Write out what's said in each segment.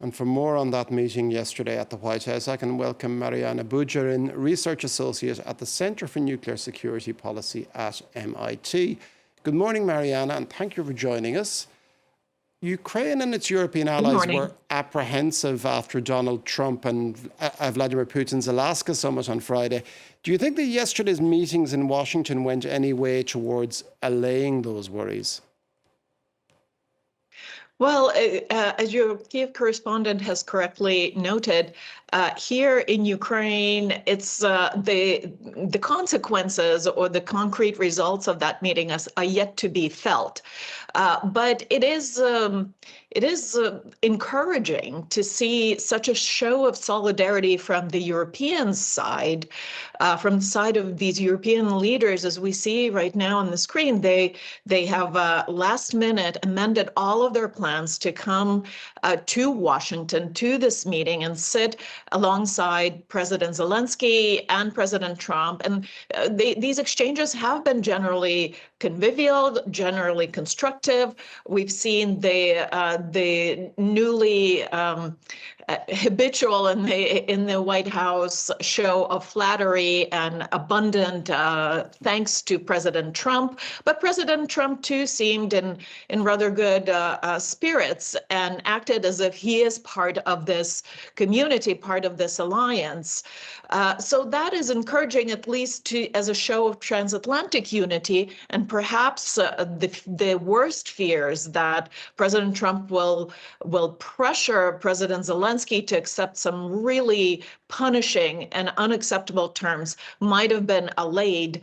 And for more on that meeting yesterday at the White House, I can welcome Mariana Budjeryn, Research Associate at the Centre for Nuclear Security Policy at MIT. Good morning, Mariana, and thank you for joining us. Ukraine and its European allies were apprehensive after Donald Trump and Vladimir Putin's Alaska summit on Friday. Do you think that yesterday's meetings in Washington went any way towards allaying those worries? Well, as your Kiev correspondent has correctly noted, here in Ukraine, it's the consequences or the concrete results of that meeting are yet to be felt. But it is encouraging to see such a show of solidarity from the European side, from the side of these European leaders, as we see right now on the screen. They have last minute amended all of their plans to come to Washington to this meeting and sit alongside President Zelensky and President Trump. And these exchanges have been generally convivial, generally constructive. We've seen the newly habitual in the White House show of flattery and abundant thanks to President Trump. But President Trump too seemed in rather good spirits and acted as if he is part of this community, part of this alliance. So that is encouraging, at least as a show of transatlantic unity, and perhaps the worst fears that President Trump will pressure President Zelensky to accept some really punishing and unacceptable terms might have been allayed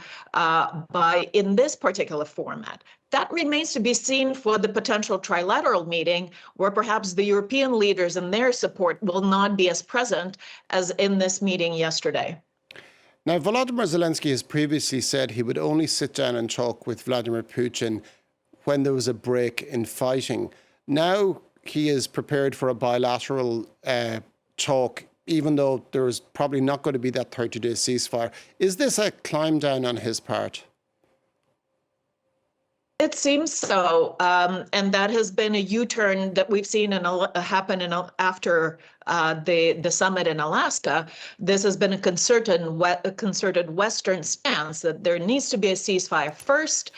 in this particular format. That remains to be seen for the potential trilateral meeting, where perhaps the European leaders and their support will not be as present as in this meeting yesterday. Now, Volodymyr Zelensky has previously said he would only sit down and talk with Vladimir Putin when there was a break in fighting. Now he is prepared for a bilateral talk, even though there's probably not going to be that 30-day ceasefire. Is this a climb down on his part? It seems so, and that has been a U-turn that we've seen happen after the summit in Alaska. This has been a concerted Western stance that there needs to be a ceasefire first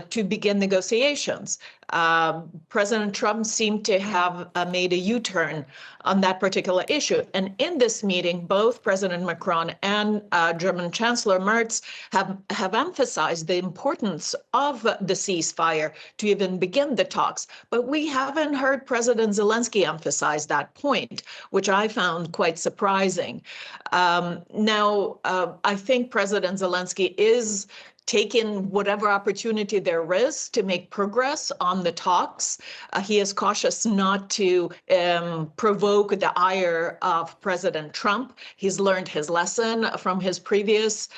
to begin negotiations. President Trump seemed to have made a U-turn on that particular issue. And in this meeting, both President Macron and German Chancellor Merz have emphasized the importance of the ceasefire to even begin the talks. But we haven't heard President Zelensky emphasize that point, which I found quite surprising. Now, I think President Zelensky is taking whatever opportunity there is to make progress on the talks. He is cautious not to provoke the ire of President Trump. He's learned his lesson from his previous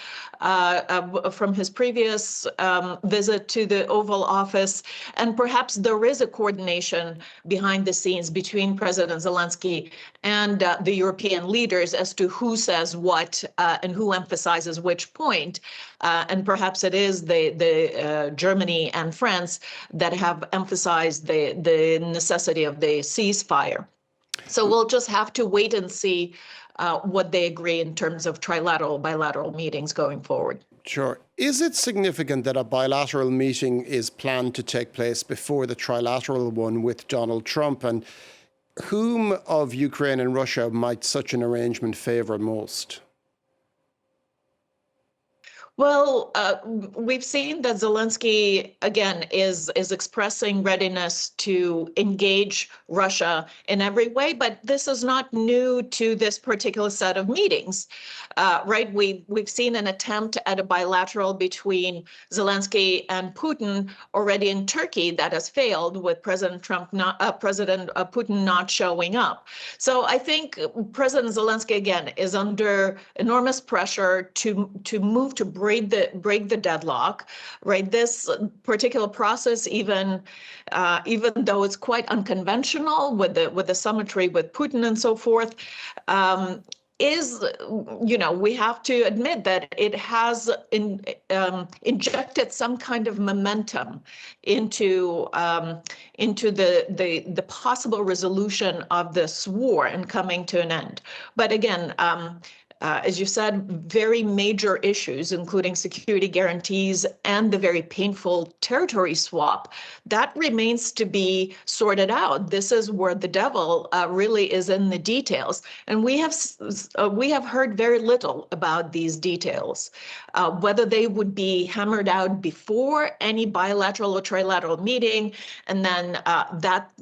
visit to the Oval Office, and perhaps there is a coordination behind the scenes between President Zelensky and the European leaders as to who says what and who emphasizes which point. And perhaps it is the Germany and France that have emphasized the necessity of the ceasefire. So we'll just have to wait and see what they agree in terms of trilateral, bilateral meetings going forward. Sure. Is it significant that a bilateral meeting is planned to take place before the trilateral one with Donald Trump? And whom of Ukraine and Russia might such an arrangement favor most? Well, we've seen that Zelensky, again, is expressing readiness to engage Russia in every way, but this is not new to this particular set of meetings, right? We've seen an attempt at a bilateral between Zelensky and Putin already in Turkey that has failed, with President Putin not showing up. So I think President Zelensky, again, is under enormous pressure to move to break the deadlock, right? This particular process, even though it's quite unconventional with the summitry with Putin and so forth, is, we have to admit that it has injected some kind of momentum into the possible resolution of this war and coming to an end. But again, as you said, very major issues, including security guarantees and the very painful territory swap, that remains to be sorted out. This is where the devil really is in the details. And we have heard very little about these details, whether they would be hammered out before any bilateral or trilateral meeting, and then that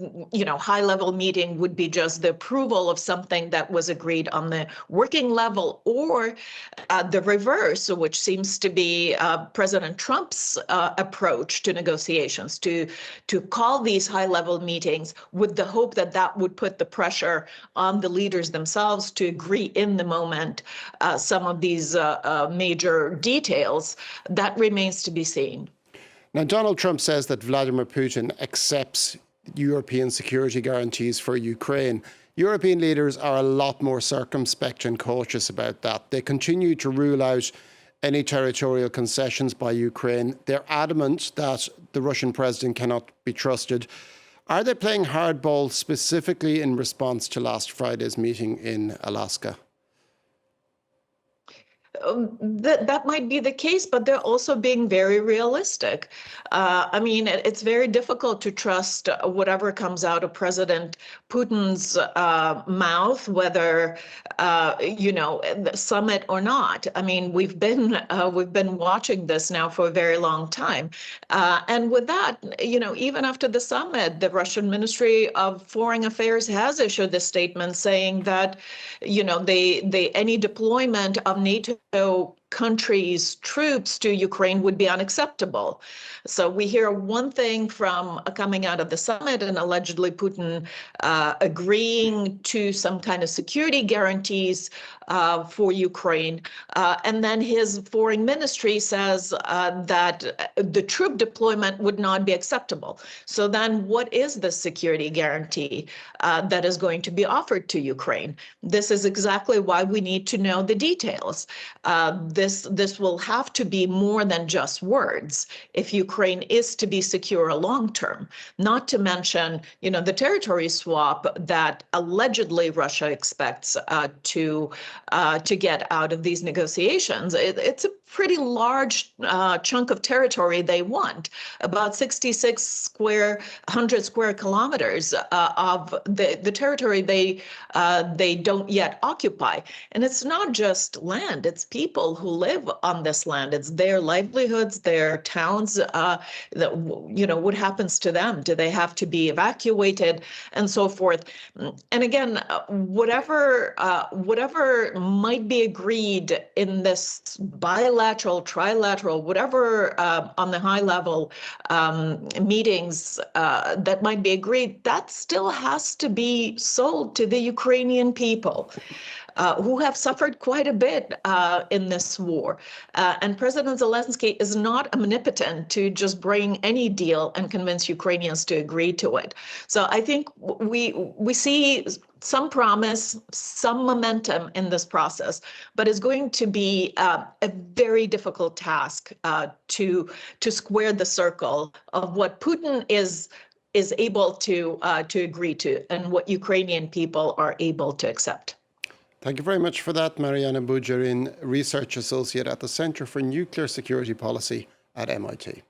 high-level meeting would be just the approval of something that was agreed on the working level, or the reverse, which seems to be President Trump's approach to negotiations, to call these high-level meetings with the hope that that would put the pressure on the leaders themselves to agree in the moment some of these major details. That remains to be seen. Now, Donald Trump says that Vladimir Putin accepts European security guarantees for Ukraine. European leaders are a lot more circumspect and cautious about that. They continue to rule out any territorial concessions by Ukraine. They're adamant that the Russian president cannot be trusted. Are they playing hardball specifically in response to last Friday's meeting in Alaska? That might be the case, but they're also being very realistic. I mean, it's very difficult to trust whatever comes out of President Putin's mouth, whether the summit or not. I mean, we've been watching this now for a very long time, and with that, even after the summit, the Russian Ministry of Foreign Affairs has issued a statement saying that any deployment of NATO countries' troops to Ukraine would be unacceptable. So we hear one thing from coming out of the summit, and allegedly Putin agreeing to some kind of security guarantees for Ukraine. And then his foreign ministry says that the troop deployment would not be acceptable. So then what is the security guarantee that is going to be offered to Ukraine? This is exactly why we need to know the details. This will have to be more than just words if Ukraine is to be secure long term, not to mention, the territory swap that allegedly Russia expects to get out of these negotiations. It's a pretty large chunk of territory they want, about 6,600 square kilometers of the territory they don't yet occupy. And it's not just land, it's people who live on this land. It's their livelihoods, their towns, what happens to them? Do they have to be evacuated and so forth? And again, whatever might be agreed in this bilateral, trilateral, whatever on the high level meetings that might be agreed, that still has to be sold to the Ukrainian people, who have suffered quite a bit in this war. And President Zelenskyy is not omnipotent to just bring any deal and convince Ukrainians to agree to it. So I think we see some promise, some momentum in this process, but it's going to be a very difficult task to square the circle of what Putin is able to agree to and what Ukrainian people are able to accept. Thank you very much for that, Mariana Budjeryn, Research Associate at the Center for Nuclear Security Policy at MIT.